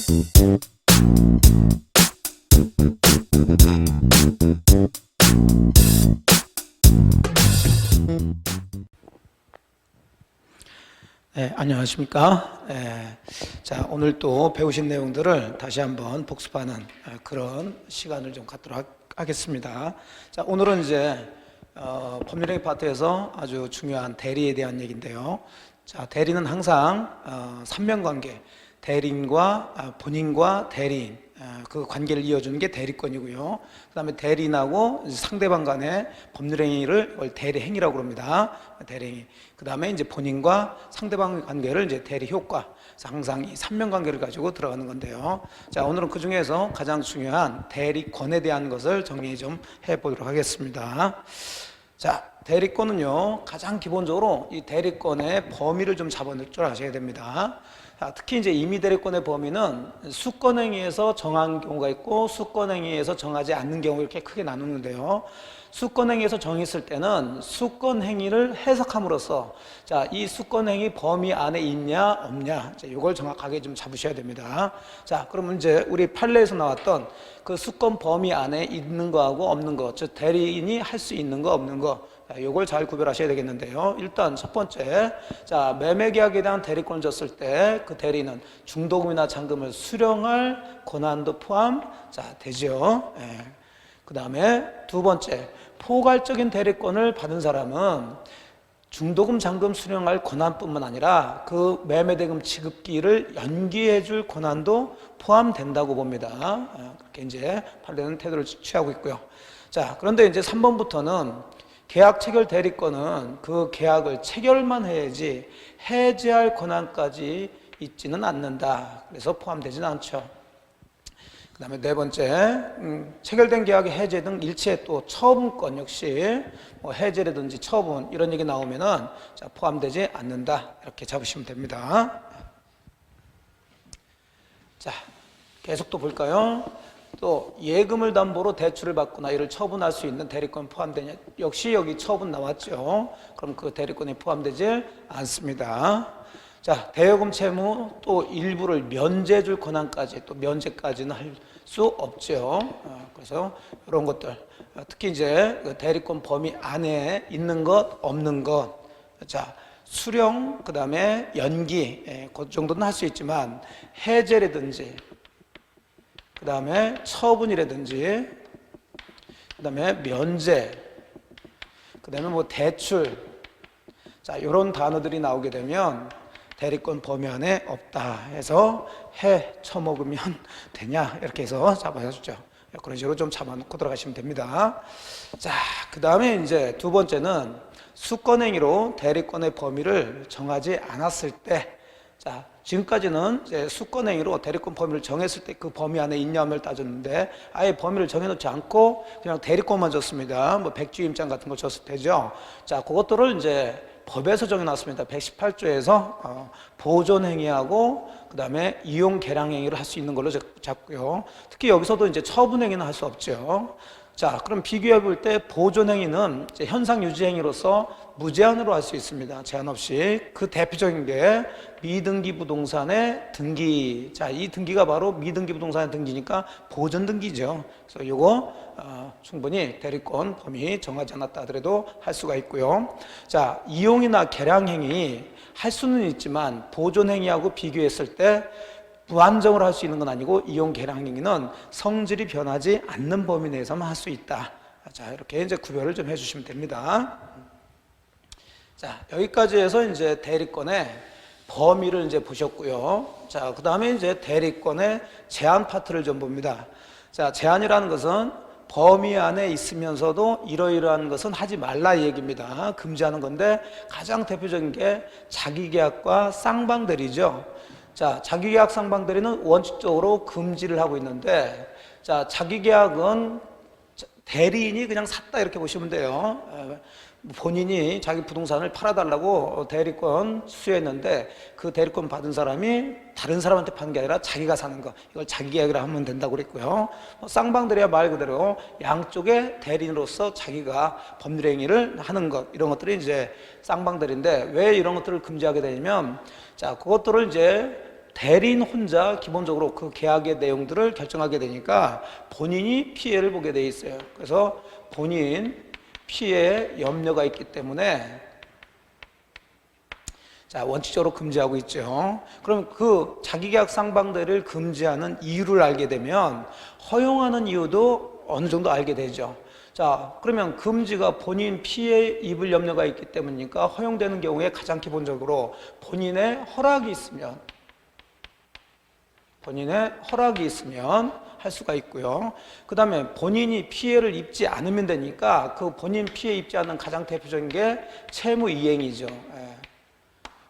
네, 안녕하십니까. 자, 오늘 또 배우신 내용들을 다시 한번 복습하는 그런 시간을 좀 갖도록 하겠습니다. 자, 오늘은 이제 법률행위 파트에서 아주 중요한 대리에 대한 얘기인데요. 자, 대리는 항상 삼면관계, 대리인과 본인과 대리인, 그 관계를 이어주는 게 대리권이고요. 그 다음에 대리인하고 상대방 간의 법률행위를 대리행위라고 합니다. 대리행위. 그 다음에 이제 본인과 상대방의 관계를 이제 대리효과. 그래서 항상 이 삼면관계를 가지고 들어가는 건데요. 자, 오늘은 그 중에서 가장 중요한 대리권에 대한 것을 정리 좀 해보도록 하겠습니다. 자, 대리권은요, 가장 기본적으로 이 대리권의 범위를 좀 잡아낼 줄 아셔야 됩니다. 특히 이제 임의대리권의 범위는 수권행위에서 정한 경우가 있고 수권행위에서 정하지 않는 경우 이렇게 크게 나누는데요. 수권행위에서 정했을 때는 수권행위를 해석함으로써 자, 이 수권행위 범위 안에 있냐 없냐 이걸 정확하게 좀 잡으셔야 됩니다. 자, 그러면 이제 우리 판례에서 나왔던 그 수권 범위 안에 있는 거하고 없는 거, 즉 대리인이 할 수 있는 거 없는 거 이걸 잘 구별하셔야 되겠는데요. 일단 첫 번째, 자, 매매계약에 대한 대리권을 줬을 때 그 대리인은 중도금이나 잔금을 수령할 권한도 포함 되죠. 그 다음에 두 번째, 포괄적인 대리권을 받은 사람은 중도금, 잔금 수령할 권한뿐만 아니라 그 매매대금 지급기를 연기해 줄 권한도 포함된다고 봅니다. 그렇게 이제 판례는 태도를 취하고 있고요. 자, 그런데 이제 3번부터는 계약 체결 대리권은 그 계약을 체결만 해야지 해지할 권한까지 있지는 않는다. 그래서 포함되지는 않죠. 그 다음에 네 번째, 체결된 계약의 해제 등 일체 또 처분권 역시 뭐 해제라든지 처분 이런 얘기 나오면은 자, 포함되지 않는다. 이렇게 잡으시면 됩니다. 자, 계속 또 볼까요? 또 예금을 담보로 대출을 받거나 이를 처분할 수 있는 대리권 포함되냐? 역시 여기 처분 나왔죠. 그럼 그 대리권이 포함되지 않습니다. 자, 대여금 채무 또 일부를 면제해 줄 권한까지 또 면제까지는 할 수 없죠. 그래서 이런 것들 특히 이제 그 대리권 범위 안에 있는 것 없는 것, 자, 수령 그 다음에 연기 그 정도는 할 수 있지만 해제라든지 그 다음에 처분이라든지 그 다음에 면제 그 다음에 뭐 대출, 자, 이런 단어들이 나오게 되면 대리권 범위 안에 없다 해서 해 처먹으면 되냐 이렇게 해서 잡아주죠. 그런 식으로 좀 잡아놓고 들어가시면 됩니다. 자, 그 다음에 이제 두 번째는 수권행위로 대리권의 범위를 정하지 않았을 때, 자, 지금까지는 이제 수권행위로 대리권 범위를 정했을 때 그 범위 안에 있냐 없냐를 따졌는데 아예 범위를 정해놓지 않고 그냥 대리권만 줬습니다. 뭐 백주임장 같은 거 줬을 때죠. 자, 그것들을 이제 법에서 정해놨습니다. 118조에서 보존행위하고 그 다음에 이용계량행위를 할 수 있는 걸로 잡고요. 특히 여기서도 이제 처분행위는 할 수 없죠. 자, 그럼 비교해 볼 때 보존행위는 이제 현상 유지행위로서 무제한으로 할 수 있습니다. 제한 없이. 그 대표적인 게 미등기 부동산의 등기. 자, 이 등기가 바로 미등기 부동산의 등기니까 보존 등기죠. 그래서 이거 충분히 대리권 범위 정하지 않았다 하더라도 할 수가 있고요. 자, 이용이나 계량행위 할 수는 있지만 보존행위하고 비교했을 때 무한정으로 할 수 있는 건 아니고 이용 계량행위는 성질이 변하지 않는 범위 내에서만 할 수 있다. 자, 이렇게 이제 구별을 좀 해주시면 됩니다. 자, 여기까지 해서 이제 대리권의 범위를 이제 보셨고요. 자, 그 다음에 이제 대리권의 제한 파트를 좀 봅니다. 자, 제한이라는 것은 범위 안에 있으면서도 이러이러한 것은 하지 말라 이 얘기입니다. 금지하는 건데 가장 대표적인 게 자기계약과 쌍방대리죠. 자, 자기계약 쌍방대리는 원칙적으로 금지를 하고 있는데, 자, 자기계약은 대리인이 그냥 샀다 이렇게 보시면 돼요. 본인이 자기 부동산을 팔아달라고 대리권 수여했는데 그 대리권 받은 사람이 다른 사람한테 판 게 아니라 자기가 사는 거, 이걸 자기계약이라 하면 된다고 그랬고요. 쌍방대리야 말 그대로 양쪽의 대리인으로서 자기가 법률행위를 하는 것, 이런 것들이 이제 쌍방대리인데 왜 이런 것들을 금지하게 되냐면, 자, 그것들을 이제 대리인 혼자 기본적으로 그 계약의 내용들을 결정하게 되니까 본인이 피해를 보게 돼 있어요. 그래서 본인 피해 염려가 있기 때문에 자, 원칙적으로 금지하고 있죠. 그럼 그 자기계약 상방대를 금지하는 이유를 알게 되면 허용하는 이유도 어느 정도 알게 되죠. 자, 그러면 금지가 본인 피해 입을 염려가 있기 때문이니까 허용되는 경우에 가장 기본적으로 본인의 허락이 있으면 할 수가 있고요. 그 다음에 본인이 피해를 입지 않으면 되니까 그 본인 피해 입지 않는 가장 대표적인 게 채무이행이죠.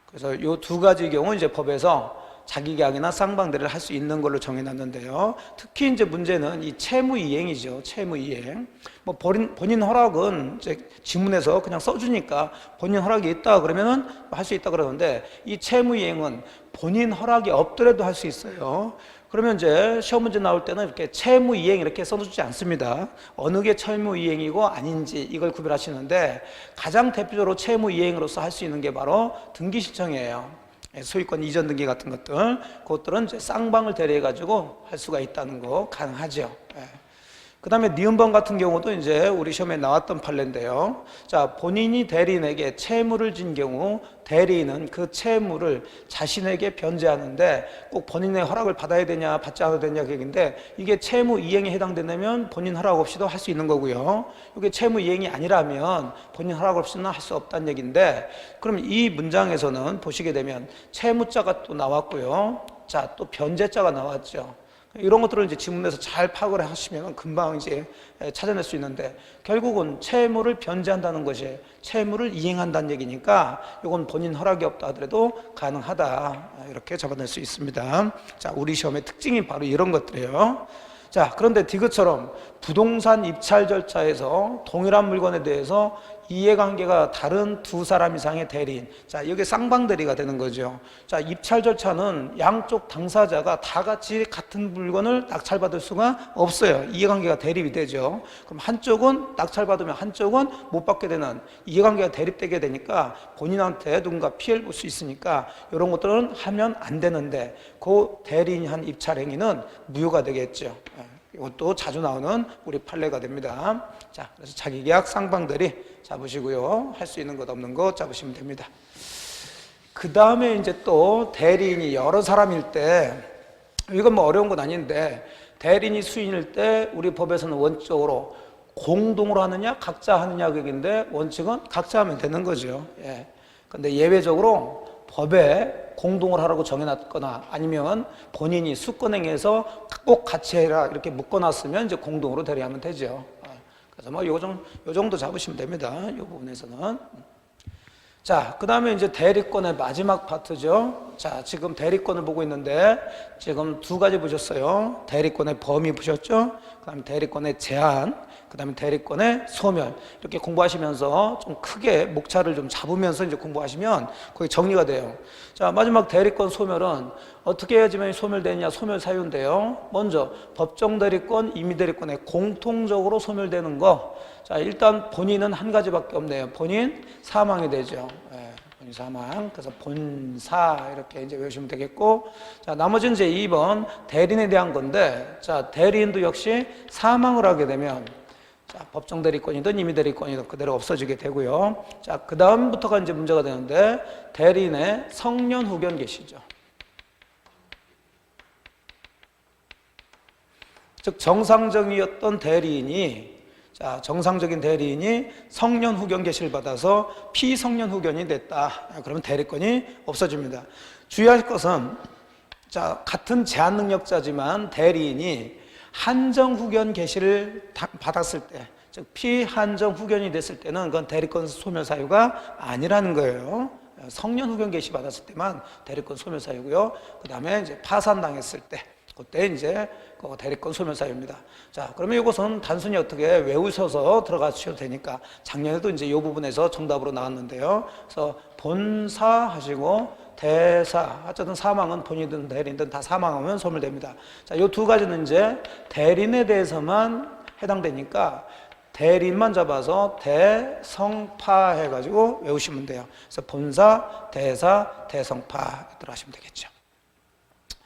그래서 이 두 가지 경우 이제 법에서 자기계약이나 쌍방대를 할 수 있는 걸로 정해놨는데요. 특히 이제 문제는 이 채무이행이죠. 채무이행. 뭐 본인 허락은 이제 지문에서 그냥 써주니까 본인 허락이 있다 그러면은 할 수 있다 그러는데 이 채무이행은 본인 허락이 없더라도 할 수 있어요. 그러면 이제 시험 문제 나올 때는 이렇게 채무이행 이렇게 써주지 않습니다. 어느 게 채무이행이고 아닌지 이걸 구별하시는데 가장 대표적으로 채무이행으로서 할 수 있는 게 바로 등기 신청이에요. 소유권 이전 등기 같은 것들, 그것들은 이제 쌍방을 대리해가지고 할 수가 있다는 거 가능하죠. 그 다음에 니은번 같은 경우도 이제 우리 시험에 나왔던 판례인데요. 자, 본인이 대리인에게 채무를 진 경우 대리인은 그 채무를 자신에게 변제하는데 꼭 본인의 허락을 받아야 되냐 받지 않아야 되냐 그 얘기인데 이게 채무 이행에 해당된다면 본인 허락 없이도 할 수 있는 거고요. 이게 채무 이행이 아니라면 본인 허락 없이는 할 수 없다는 얘기인데 그럼 이 문장에서는 보시게 되면 채무자가 또 나왔고요. 자, 또 변제자가 나왔죠. 이런 것들을 이제 지문에서 잘 파악을 하시면 금방 이제 찾아낼 수 있는데 결국은 채무를 변제한다는 것이 채무를 이행한다는 얘기니까 이건 본인 허락이 없다 하더라도 가능하다 이렇게 잡아낼 수 있습니다. 자, 우리 시험의 특징이 바로 이런 것들이에요. 자, 그런데 디귿처럼 부동산 입찰 절차에서 동일한 물건에 대해서 이해관계가 다른 두 사람 이상의 대리인. 자, 이게 쌍방대리가 되는 거죠. 자, 입찰 절차는 양쪽 당사자가 다 같이 같은 물건을 낙찰받을 수가 없어요. 이해관계가 대립이 되죠. 그럼 한쪽은 낙찰받으면 한쪽은 못 받게 되는 이해관계가 대립되게 되니까 본인한테 누군가 피해를 볼 수 있으니까 이런 것들은 하면 안 되는데 그 대리인이 한 입찰 행위는 무효가 되겠죠. 이것도 자주 나오는 우리 판례가 됩니다. 자, 그래서 자기계약 쌍방대리 잡으시고요. 할 수 있는 것 없는 것 잡으시면 됩니다. 그 다음에 이제 또 대리인이 여러 사람일 때 이건 뭐 어려운 건 아닌데 대리인이 수인일 때 우리 법에서는 원칙적으로 공동으로 하느냐 각자 하느냐 그 얘기인데 원칙은 각자 하면 되는 거죠. 예. 근데 예외적으로 법에 공동을 하라고 정해놨거나 아니면 본인이 수권행위에서 꼭 같이 해라 이렇게 묶어놨으면 이제 공동으로 대리하면 되죠. 그래서 뭐 요 정도 잡으시면 됩니다. 이 부분에서는. 자, 그 다음에 이제 대리권의 마지막 파트죠. 자, 지금 대리권을 보고 있는데 지금 두 가지 보셨어요. 대리권의 범위 보셨죠? 그 다음에 대리권의 제한, 그 다음에 대리권의 소멸. 이렇게 공부하시면서 좀 크게 목차를 좀 잡으면서 이제 공부하시면 거기 정리가 돼요. 자, 마지막 대리권 소멸은 어떻게 해야지만 소멸되느냐 소멸 사유인데요. 먼저 법정 대리권, 임의 대리권에 공통적으로 소멸되는 거. 자, 일단 본인은 한 가지밖에 없네요. 본인 사망이 되죠. 본인 사망. 그래서 본사 이렇게 이제 외우시면 되겠고, 자, 나머지는 이제 2번 대리인에 대한 건데, 자, 대리인도 역시 사망을 하게 되면 자, 법정 대리권이든 임의 대리권이든 그대로 없어지게 되고요. 자, 그 다음부터가 이제 문제가 되는데 대리인의 성년 후견 계시죠. 즉 정상적이었던 대리인이 자, 정상적인 대리인이 성년 후견 개시를 받아서 피성년 후견이 됐다. 그러면 대리권이 없어집니다. 주의할 것은 자, 같은 제한 능력자지만 대리인이 한정 후견 개시를 받았을 때, 즉 피한정 후견이 됐을 때는 그건 대리권 소멸 사유가 아니라는 거예요. 성년 후견 개시 받았을 때만 대리권 소멸 사유고요. 그 다음에 이제 파산당했을 때, 그때 이제 그 대리권 소멸 사유입니다. 자, 그러면 이것은 단순히 어떻게 외우셔서 들어가셔도 되니까 작년에도 이제 이 부분에서 정답으로 나왔는데요. 그래서 본사 하시고 대사, 어쨌든 사망은 본인이든 대리인든 다 사망하면 소멸됩니다. 자, 이 두 가지는 이제 대리인에 대해서만 해당되니까 대리인만 잡아서 대성파 해가지고 외우시면 돼요. 그래서 본사, 대사, 대성파 들어 하시면 되겠죠.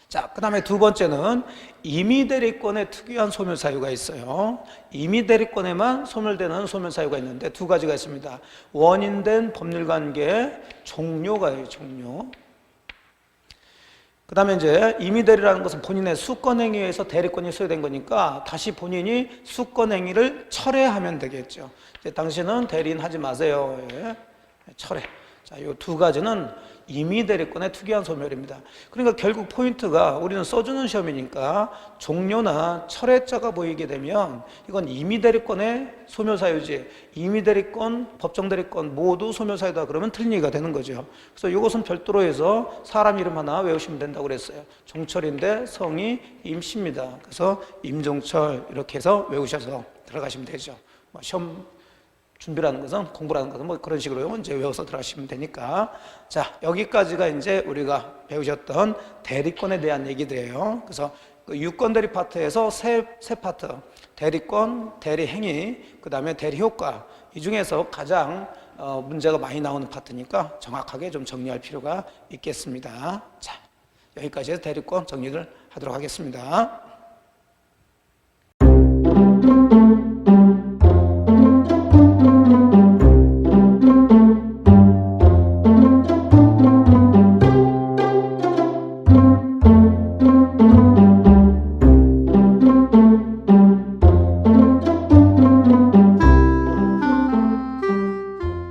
자, 그 다음에 두 번째는 임의대리권의 특유한 소멸사유가 있어요. 임의대리권에만 소멸되는 소멸사유가 있는데 두 가지가 있습니다. 원인된 법률관계 종료가예요, 종료. 그 다음에 이제 임의대리라는 것은 본인의 수권행위에 의해서 대리권이 소유된 거니까 다시 본인이 수권행위를 철회하면 되겠죠. 이제 당신은 대리인 하지 마세요. 예. 철회. 자, 이 두 가지는 임의대리권의 특이한 소멸입니다. 그러니까 결국 포인트가 우리는 써주는 시험이니까 종료나 철회자가 보이게 되면 이건 임의대리권의 소멸사유지, 임의대리권, 법정대리권 모두 소멸사유다 그러면 틀린 얘기가 되는 거죠. 그래서 이것은 별도로 해서 사람 이름 하나 외우시면 된다고 그랬어요. 종철인데 성이 임씨입니다. 그래서 임종철 이렇게 해서 외우셔서 들어가시면 되죠. 시험 준비라는 것은, 공부라는 것은 뭐 그런 식으로 이제 외워서 들어가시면 되니까. 자, 여기까지가 이제 우리가 배우셨던 대리권에 대한 얘기들이에요. 그래서 그 유권 대리 파트에서 세 파트, 대리권, 대리행위, 그 다음에 대리효과, 이 중에서 가장 문제가 많이 나오는 파트니까 정확하게 좀 정리할 필요가 있겠습니다. 자, 여기까지 해서 대리권 정리를 하도록 하겠습니다.